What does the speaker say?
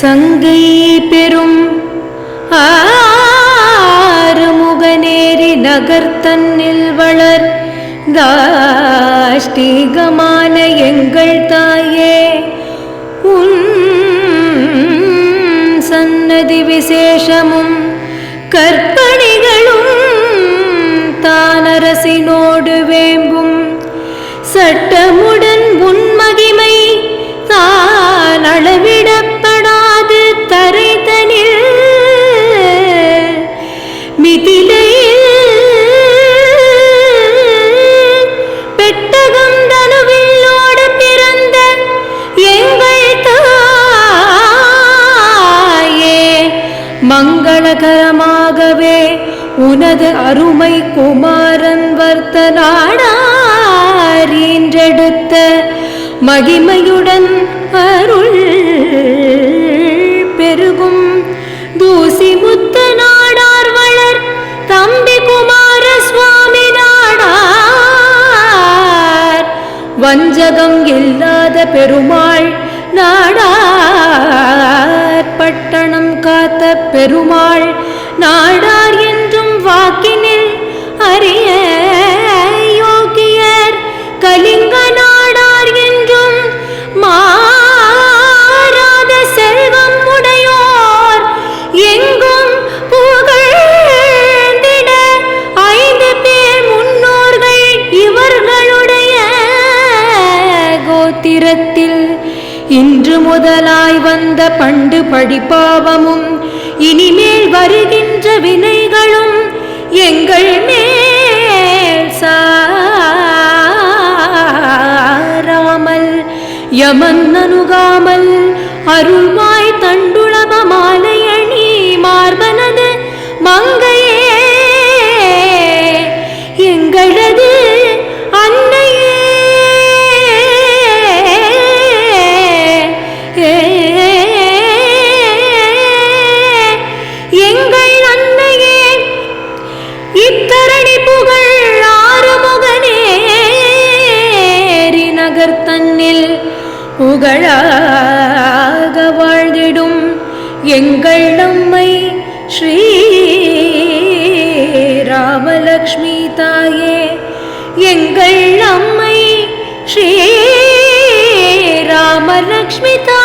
சங்கை பெரும் ஆறுமுகநேரி நகர்த்தன்னில் வளர் தாஷ்டிகமான எங்கள் தாயே, உன் சன்னதி விசேஷமும் கற்பணிகளும் தானரசினோடு வேம்பும் சட்டமுடன் உன்மகிமை தான் அளவிடப்படாது தரைதனில் மிதிலையில் பெட்டகம் தனுவில்லோடு பிறந்த எங்கள் தாயே, மங்களகரமாகவே உனது அருமை குமாரன் வர்த்தனாடீன்றெடுத்த மகிமையுடன் அருள் பெருகும் தூசி முத்த நாடார் வளர் தம்பி குமார சுவாமி நாடார், வஞ்சகம் இல்லாத பெருமாள் நாடார், பட்டணம் காத்த பெருமாள் நாடார் என்றும் வாக்கினில் அறிய யோகியர், கலிங்க நாடார் என்றும் மாறாத செல்வம் உடையோர் எங்கும் புகழ்ந்திட 5 பேர் முன்னோர்கள் இவர்களுடைய கோத்திரத்தில் இன்று முதலாய் வந்த பண்டு படிப்பாவமும் இனிமேல் வருகின்ற வினைகளும் எங்கள் மேல் சாராமல் யமன் அணுகாமல் அருள்வாய் தண்டுளப மாலையணி மார்பனது மங்கையே, எங்களது அன்னையே, எங்கள் அன்னையே, இத்தரணி புகழ் ஆறுமுகநேரி நகர்த்தன்னில் புகழாக வாழ்ந்திடும் எங்கள் அம்மை ஸ்ரீ ராமலக்ஷ்மி தாயே, எங்கள் அம்மை ஸ்ரீ ராமலக்ஷ்மி தாயே.